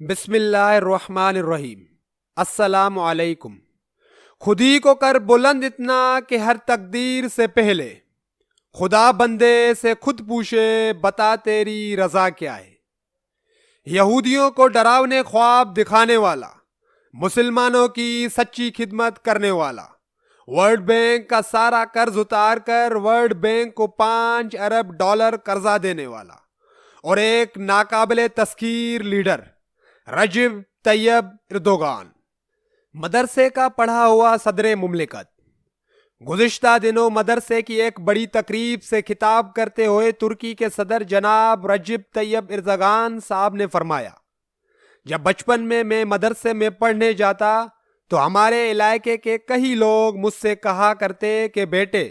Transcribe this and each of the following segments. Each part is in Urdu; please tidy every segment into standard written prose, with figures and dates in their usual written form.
بسم اللہ الرحمن الرحیم۔ السلام علیکم۔ خودی کو کر بلند اتنا کہ ہر تقدیر سے پہلے خدا بندے سے خود پوچھے بتا تیری رضا کیا ہے۔ یہودیوں کو ڈراونے خواب دکھانے والا، مسلمانوں کی سچی خدمت کرنے والا، ورلڈ بینک کا سارا قرض اتار کر ورلڈ بینک کو $5 ارب قرضہ دینے والا، اور ایک ناقابل تسخیر لیڈر رجب طیب اردوغان، مدرسے کا پڑھا ہوا صدر مملکت۔ گزشتہ دنوں مدرسے کی ایک بڑی تقریب سے خطاب کرتے ہوئے ترکی کے صدر جناب رجب طیب اردوغان صاحب نے فرمایا، جب بچپن میں مدرسے میں پڑھنے جاتا تو ہمارے علاقے کے کئی لوگ مجھ سے کہا کرتے کہ بیٹے،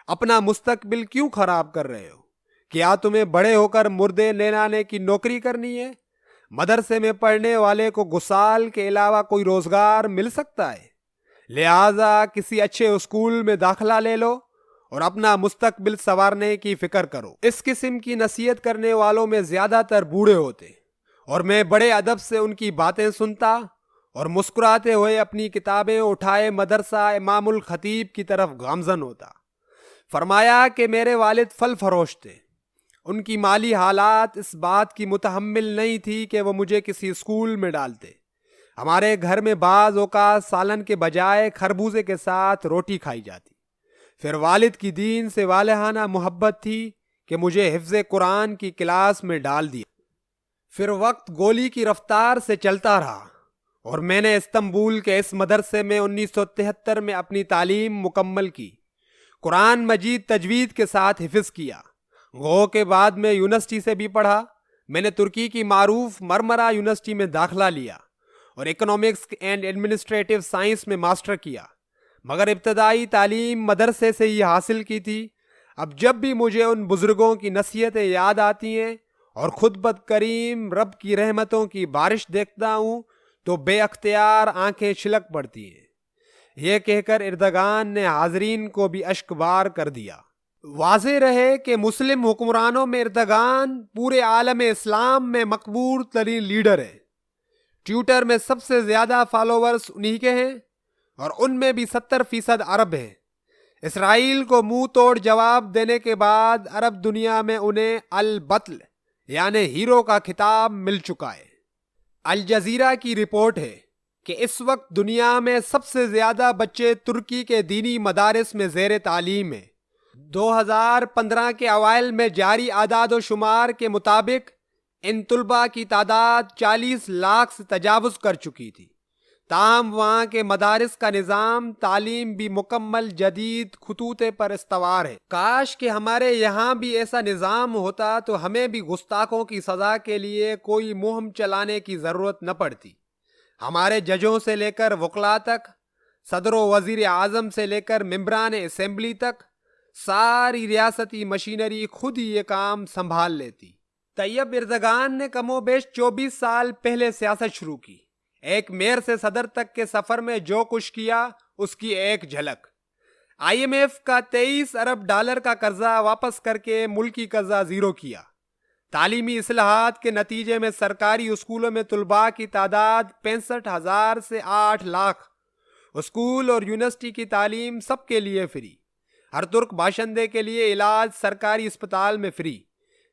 اپنا مستقبل کیوں خراب کر رہے ہو؟ کیا تمہیں بڑے ہو کر مردے لے لانے کی نوکری کرنی ہے؟ مدرسے میں پڑھنے والے کو غسال کے علاوہ کوئی روزگار مل سکتا ہے، لہٰذا کسی اچھے اسکول میں داخلہ لے لو اور اپنا مستقبل سنوارنے کی فکر کرو۔ اس قسم کی نصیحت کرنے والوں میں زیادہ تر بوڑھے ہوتے، اور میں بڑے ادب سے ان کی باتیں سنتا اور مسکراتے ہوئے اپنی کتابیں اٹھائے مدرسہ امام الخطیب کی طرف گامزن ہوتا۔ فرمایا کہ میرے والد پھل فروش تھے، ان کی مالی حالات اس بات کی متحمل نہیں تھی کہ وہ مجھے کسی اسکول میں ڈالتے۔ ہمارے گھر میں بعض اوقات سالن کے بجائے خربوزے کے ساتھ روٹی کھائی جاتی۔ پھر والد کی دین سے والہانہ محبت تھی کہ مجھے حفظ قرآن کی کلاس میں ڈال دیا۔ پھر وقت گولی کی رفتار سے چلتا رہا اور میں نے استنبول کے اس مدرسے میں 1973 میں اپنی تعلیم مکمل کی۔ قرآن مجید تجوید کے ساتھ حفظ کیا۔ گو کے بعد میں یونیورسٹی سے بھی پڑھا۔ میں نے ترکی کی معروف مرمرا یونیورسٹی میں داخلہ لیا اور اکنامکس اینڈ ایڈمنسٹریٹو سائنس میں ماسٹر کیا، مگر ابتدائی تعلیم مدرسے سے ہی حاصل کی تھی۔ اب جب بھی مجھے ان بزرگوں کی نصیحتیں یاد آتی ہیں اور خود بد کریم رب کی رحمتوں کی بارش دیکھتا ہوں تو بے اختیار آنکھیں چھلک پڑتی ہیں۔ یہ کہہ کر اردوغان نے حاضرین کو بھی اشکبار کر دیا۔ واضح رہے کہ مسلم حکمرانوں میں اردوغان پورے عالم اسلام میں مقبول ترین لیڈر ہے۔ ٹویٹر میں سب سے زیادہ فالوورز انہی کے ہیں، اور ان میں بھی 70% عرب ہیں۔ اسرائیل کو منہ توڑ جواب دینے کے بعد عرب دنیا میں انہیں البطل یعنی ہیرو کا خطاب مل چکا ہے۔ الجزیرہ کی رپورٹ ہے کہ اس وقت دنیا میں سب سے زیادہ بچے ترکی کے دینی مدارس میں زیر تعلیم ہیں۔ 2015 کے اوائل میں جاری اعداد و شمار کے مطابق ان طلباء کی تعداد 40 لاکھ سے تجاوز کر چکی تھی۔ تاہم وہاں کے مدارس کا نظام تعلیم بھی مکمل جدید خطوط پر استوار ہے۔ کاش کہ ہمارے یہاں بھی ایسا نظام ہوتا تو ہمیں بھی گستاخوں کی سزا کے لیے کوئی مہم چلانے کی ضرورت نہ پڑتی۔ ہمارے ججوں سے لے کر وکلاء تک، صدر و وزیر اعظم سے لے کر ممبران اسمبلی تک، ساری ریاستی مشینری خود ہی یہ کام سنبھال لیتی۔ طیب اردوغان نے کم و بیش 24 سال پہلے سیاست شروع کی۔ ایک میئر سے صدر تک کے سفر میں جو کچھ کیا اس کی ایک جھلک۔ IMF کا $23 ارب کا قرضہ واپس کر کے ملکی قرضہ زیرو کیا۔ تعلیمی اصلاحات کے نتیجے میں سرکاری اسکولوں میں طلباء کی تعداد 65,000 سے 8 لاکھ۔ اسکول اور یونیورسٹی کی تعلیم سب کے لیے فری۔ ہر ترک باشندے کے لیے علاج سرکاری اسپتال میں فری۔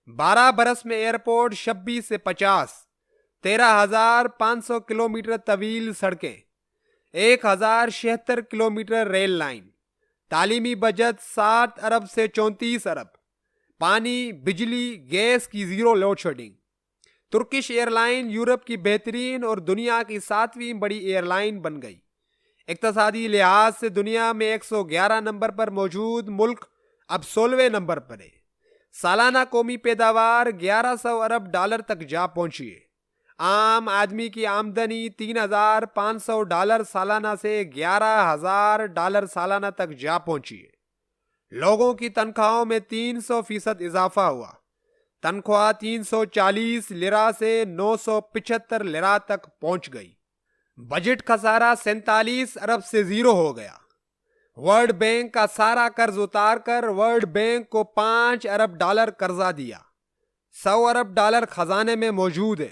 12 برس میں ایئرپورٹ 26 سے 50، 13,500 کلومیٹر طویل سڑکیں، 1,076 کلومیٹر ریل لائن، تعلیمی بجٹ 60 ارب سے 34 ارب، پانی، بجلی، گیس کی zero load shedding. Turkish air line Europe کی بہترین اور دنیا کی 7ویں بڑی ایئر لائن بن گئی۔ اقتصادی لحاظ سے دنیا میں 111 نمبر پر موجود ملک اب 16ویں نمبر پر ہے۔ سالانہ قومی پیداوار $1100 ارب تک جا پہنچی ہے۔ عام آدمی کی آمدنی $3,500 سالانہ سے $11,000 سالانہ تک جا پہنچی ہے۔ لوگوں کی تنخواہوں میں 300% اضافہ ہوا۔ تنخواہ 340 لیرہ سے 975 لیرہ تک پہنچ گئی۔ بجٹ خسارہ 47 ارب سے زیرو ہو گیا۔ ورلڈ بینک کا سارا قرض اتار کر ورلڈ بینک کو $5 ارب قرضہ دیا۔ $100 ارب خزانے میں موجود ہے۔